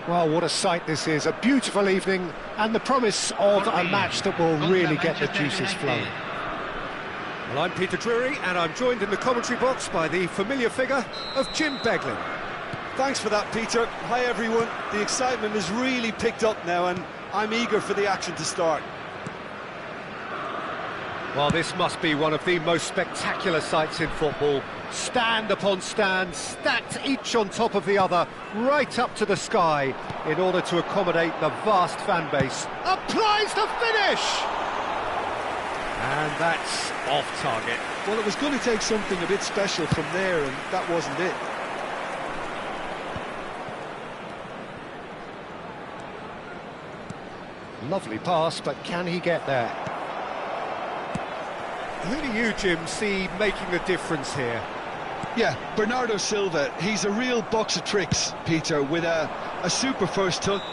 Well, what a sight this is, a beautiful evening and the promise of a match that will really get the juices flowing. Well, I'm Peter Drury and I'm joined in the commentary box by the familiar figure of Jim Beglin. Thanks for that, Peter. Hi everyone, the excitement has really picked up now and I'm eager for the action to start. Well, this must be one of the most spectacular sights in football. Stand upon stand, stacked each on top of the other, right up to the sky, in order to accommodate the vast fan base. Applies the finish! And that's off target. Well, it was going to take something a bit special from there, and that wasn't it. Lovely pass, but can he get there? Who do you, Jim, see making the difference here? Yeah, Bernardo Silva, he's a real box of tricks, Peter, with a super first touch.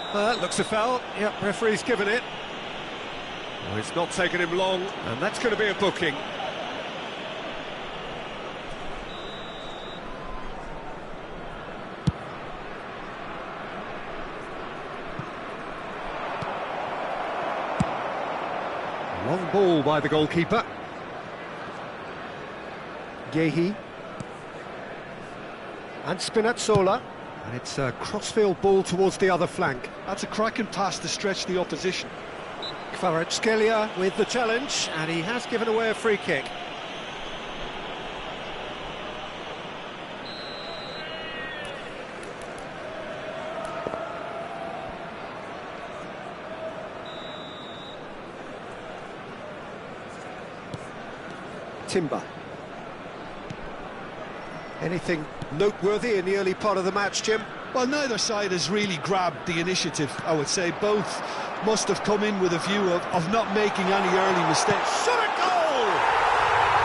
Looks a foul. Yep, referee's given it. Well, it's not taken him long, and that's going to be a booking. Long ball by the goalkeeper. Yehi. And Spinazzola. And it's a crossfield ball towards the other flank. That's a cracking pass to stretch the opposition. Kvaratskhelia with the challenge, and he has given away a free kick. Timber. Anything noteworthy in the early part of the match, Jim? Well, neither side has really grabbed the initiative, I would say. Both must have come in with a view of not making any early mistakes. Shot at goal!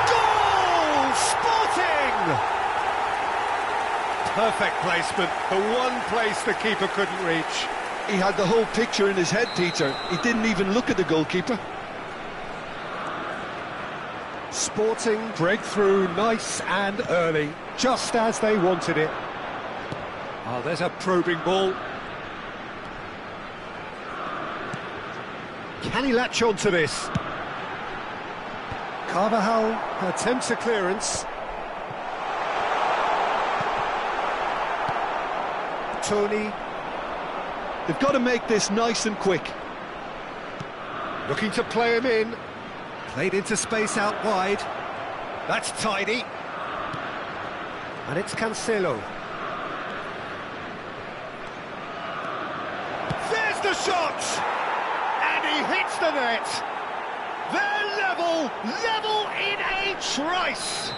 Goal! Sporting! Perfect placement, the one place the keeper couldn't reach. He had the whole picture in his head, Peter. He didn't even look at the goalkeeper. Sporting breakthrough, nice and early, just as they wanted it. Oh, there's a probing ball. Can he latch on to this? Carvajal attempts a clearance. Tony. They've got to make this nice and quick. Looking to play him in. Played into space out wide. That's tidy. And it's Cancelo. There's the shot! And he hits the net. They're level in a trice.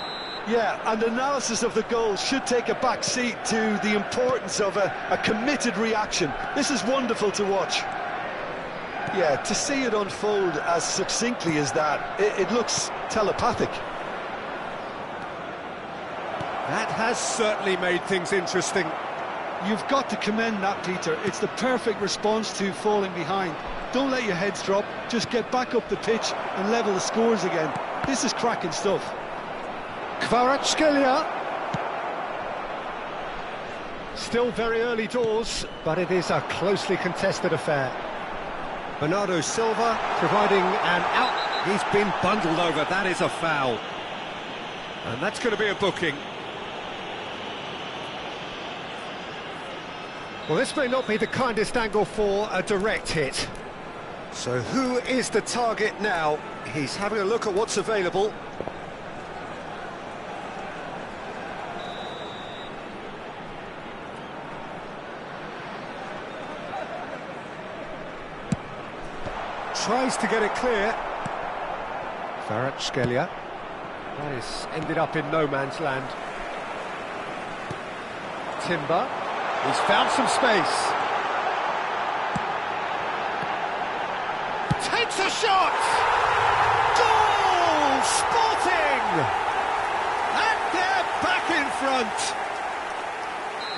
Yeah, and analysis of the goal should take a back seat to the importance of a committed reaction. This is wonderful to watch. Yeah, to see it unfold as succinctly as that, it looks telepathic. That has certainly made things interesting. You've got to commend that, Peter. It's the perfect response to falling behind. Don't let your heads drop, just get back up the pitch and level the scores again. This is cracking stuff. Kvaratskhelia. Still very early doors, but it is a closely contested affair. Bernardo Silva providing an out. He's been bundled over. That is a foul. And that's going to be a booking. Well, this may not be the kindest angle for a direct hit. So who is the target now? He's having a look at what's available. Tries to get it clear. Kvaratskhelia. That is ended up in no man's land. Timber. He's found some space. Takes a shot! Goal! Sporting! And they're back in front.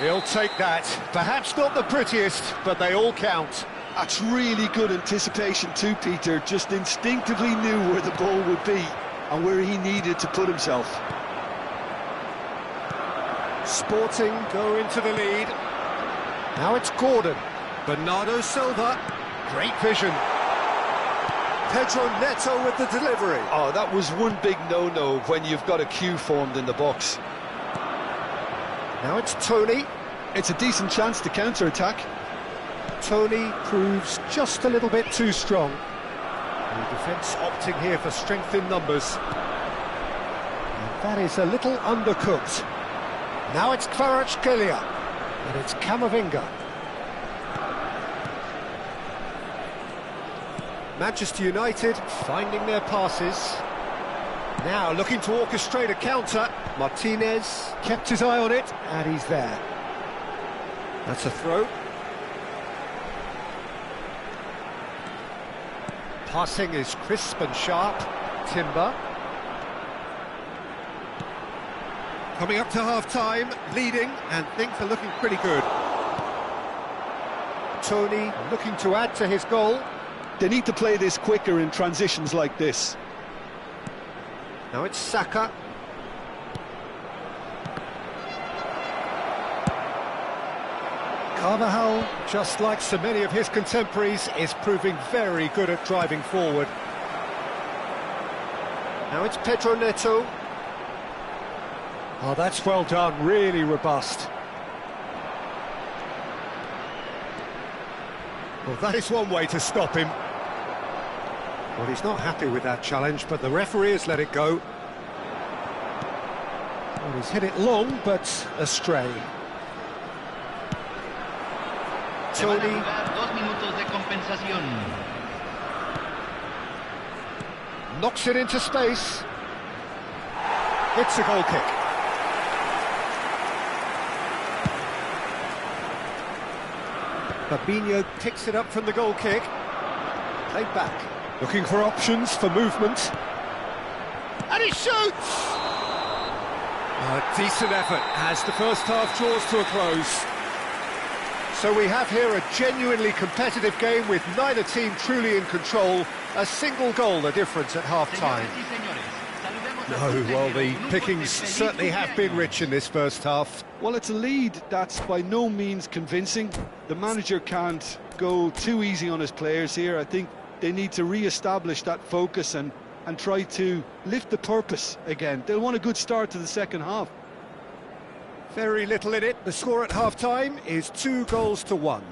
He'll take that. Perhaps not the prettiest, but they all count. That's really good anticipation too, Peter. Just instinctively knew where the ball would be and where he needed to put himself. Sporting go into the lead. Now it's Gordon. Bernardo Silva, great vision. Pedro Neto with the delivery. Oh, that was one big no-no when you've got a queue formed in the box. Now it's Tony. It's a decent chance to counter-attack. Tony proves just a little bit too strong. The defence opting here for strength in numbers. And that is a little undercooked. Now it's Kvaratskhelia, and it's Camavinga. Manchester United finding their passes. Now looking to orchestrate a counter. Martinez kept his eye on it, and he's there. That's a throw. Passing is crisp and sharp. Timber. Coming up to half-time, leading, and things are looking pretty good. Tony looking to add to his goal. They need to play this quicker in transitions like this. Now it's Saka. Carvajal, just like so many of his contemporaries, is proving very good at driving forward. Now it's Pedro Neto. Oh, that's well done, really robust. Well, that is one way to stop him. Well, he's not happy with that challenge, but the referee has let it go. Well, he's hit it long, but astray. Tony. Knocks it into space. It's a goal kick. Fabinho picks it up from the goal kick. Played back. Looking for options for movement. And he shoots! A decent effort as the first half draws to a close. So we have here a genuinely competitive game with neither team truly in control. A single goal the difference at half-time. No, well, the pickings certainly have been rich in this first half. Well, it's a lead that's by no means convincing. The manager can't go too easy on his players here. I think they need to re-establish that focus and try to lift the purpose again. They'll want a good start to the second half. Very little in it. The score at half-time is 2-1.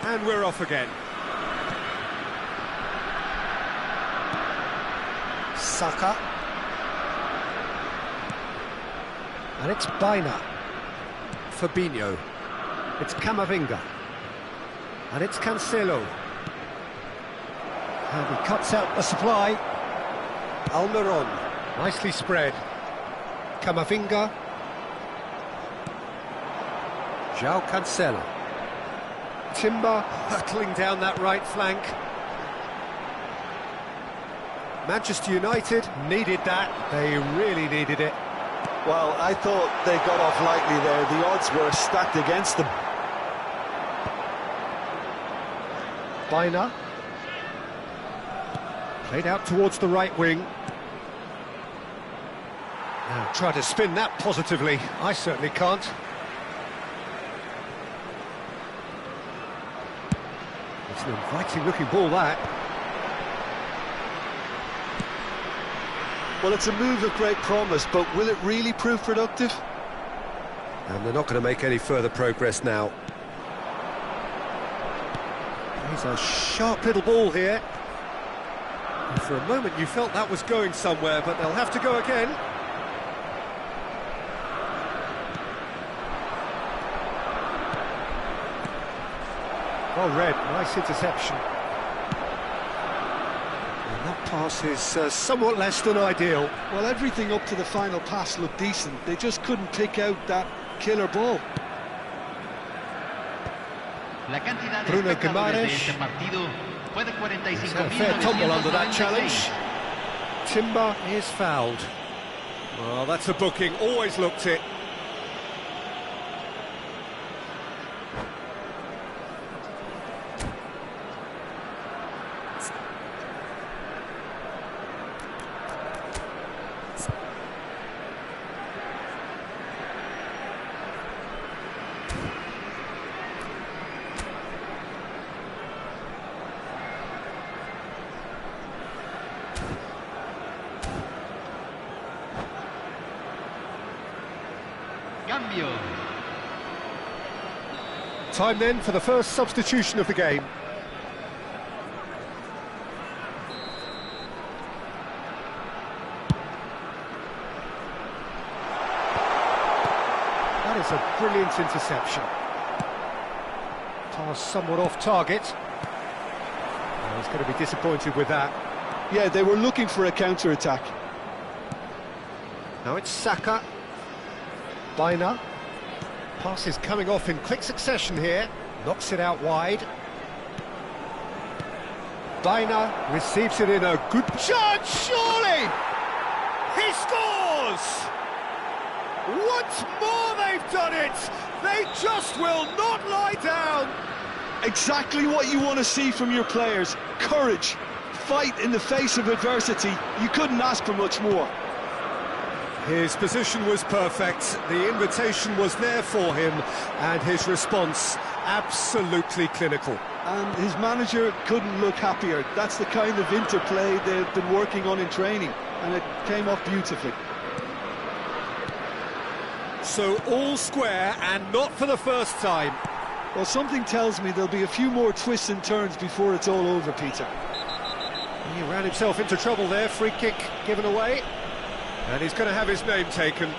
And we're off again. Saka. And it's Baina. Fabinho. It's Camavinga. And it's Cancelo. And he cuts out the supply. Almiron. Nicely spread. Camavinga. João Cancelo. Timber hurtling down that right flank. Manchester United needed that. They really needed it. Well, I thought they got off lightly there. The odds were stacked against them. Baina. Played out towards the right wing. Now try to spin that positively. I certainly can't. It's an inviting looking ball, that. Well, it's a move of great promise, but will it really prove productive? And they're not going to make any further progress now. He's a sharp little ball here. And for a moment you felt that was going somewhere, but they'll have to go again. Well read, nice interception. And that pass is somewhat less than ideal. Well, everything up to the final pass looked decent. They just couldn't pick out that killer ball. Bruno Guimaraes has had a fair tumble under that challenge. Timber is fouled. Well, that's a booking, always looked it. Cambio. Time then for the first substitution of the game. That is a brilliant interception. Pass somewhat off target. Oh, he's going to be disappointed with that. Yeah, they were looking for a counter-attack. Now it's Saka. Baina. Pass is coming off in quick succession here. Knocks it out wide. Baina receives it in a good chance, surely! He scores! Once more they've done it! They just will not lie down! Exactly what you want to see from your players. Courage, fight in the face of adversity. You couldn't ask for much more. His position was perfect, the invitation was there for him, and his response absolutely clinical. And his manager couldn't look happier. That's the kind of interplay they've been working on in training, and it came off beautifully. So all square, and not for the first time. Well, something tells me there'll be a few more twists and turns before it's all over, Peter. He ran himself into trouble there, free kick given away. And he's going to have his name taken.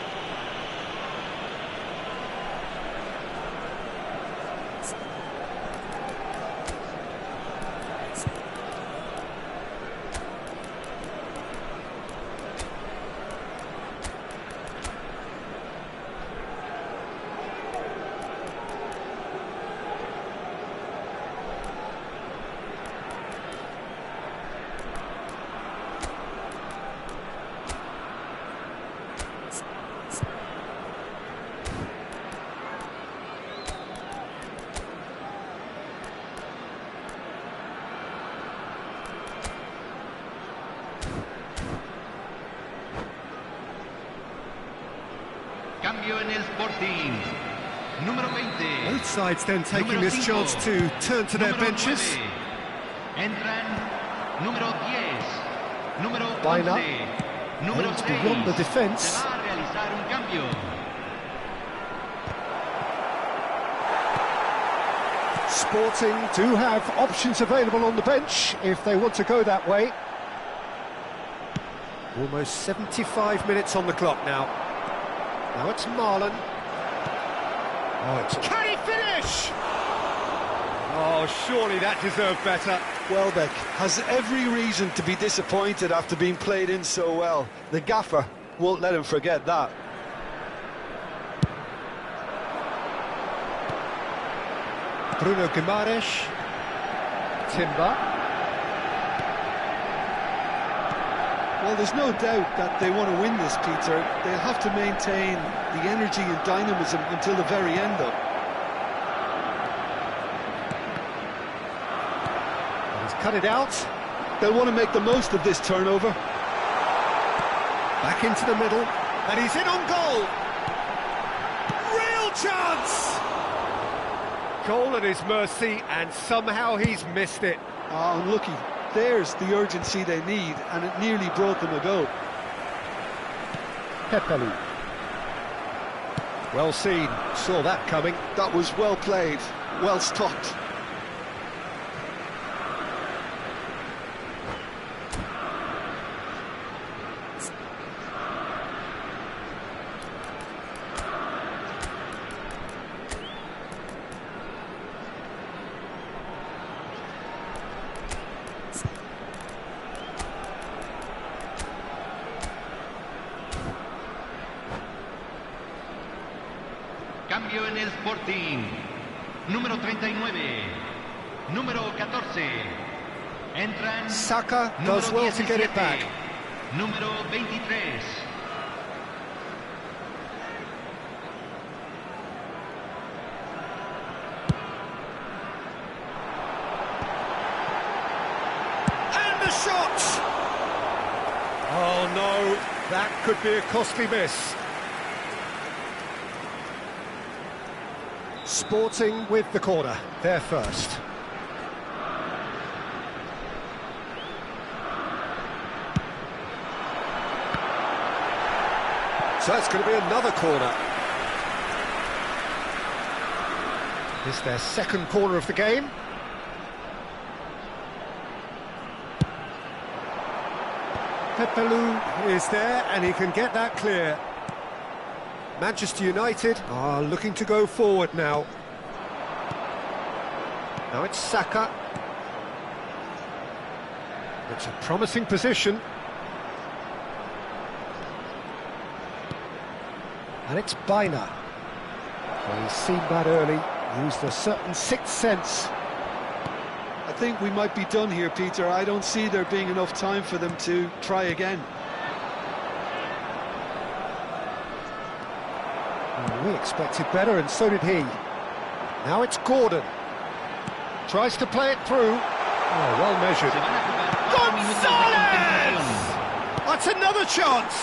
Cambio en el Sporting. Número 20. Both sides then taking Número this 5. chance to turn to their Número benches. 9. Entran número 10, número Baina 11, número aims 6. beyond the defence. Se va a realizar un cambio. Sporting do have options available on the bench if they want to go that way. Almost 75 minutes on the clock now. Now it's Marlon. Can he finish? Oh, surely that deserved better. Welbeck has every reason to be disappointed after being played in so well. The gaffer won't let him forget that. Bruno Guimaraes. Timber. Well, there's no doubt that they want to win this, Peter. They'll have to maintain the energy and dynamism until the very end, though. He's cut it out. They'll want to make the most of this turnover. Back into the middle. And he's in on goal. Real chance! Goal at his mercy, and somehow he's missed it. Ah, unlucky. There's the urgency they need, and it nearly brought them a goal. Pepelu. Well seen, saw that coming. That was well played, well stopped. Cambio en el Sporting. Número 39. Número 14. Entran. Saka número does well to get it 17, back. Número 23. And the shot! Oh no, that could be a costly miss. Sporting with the corner, they're first. So that's going to be another corner. It's their second corner of the game. Pepelu is there and he can get that clear. Manchester United are looking to go forward now. Now it's Saka. It's a promising position. And it's Baina. Well, he's seen that early, used a certain sixth sense. I think we might be done here, Peter. I don't see there being enough time for them to try again. Well, we expected better, and so did he. Now it's Gordon. Tries to play it through. Oh, well measured. Gonzalez! That's another chance!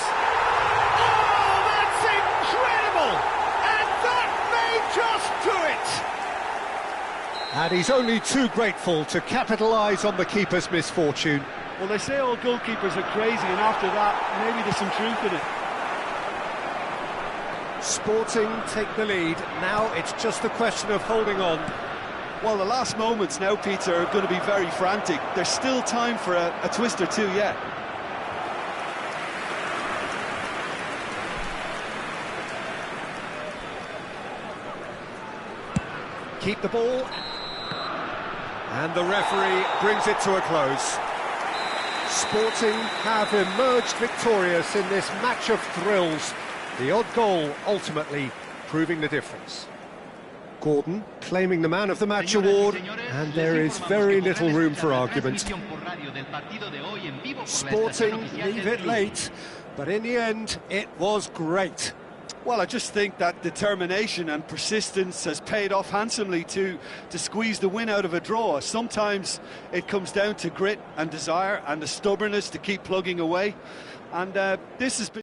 Oh, that's incredible! And that may just do it! And he's only too grateful to capitalise on the keeper's misfortune. Well, they say all goalkeepers are crazy, and after that, maybe there's some truth in it. Sporting take the lead. Now it's just a question of holding on. Well, the last moments now, Peter, are going to be very frantic. There's still time for a twist or two yet. Keep the ball. And the referee brings it to a close. Sporting have emerged victorious in this match of thrills. The odd goal ultimately proving the difference. Gordon claiming the Man of the Match award, and there is very little room for argument. Sporting leave it late, but in the end it was great. Well, I just think that determination and persistence has paid off handsomely to squeeze the win out of a draw. Sometimes it comes down to grit and desire and the stubbornness to keep plugging away, and this has been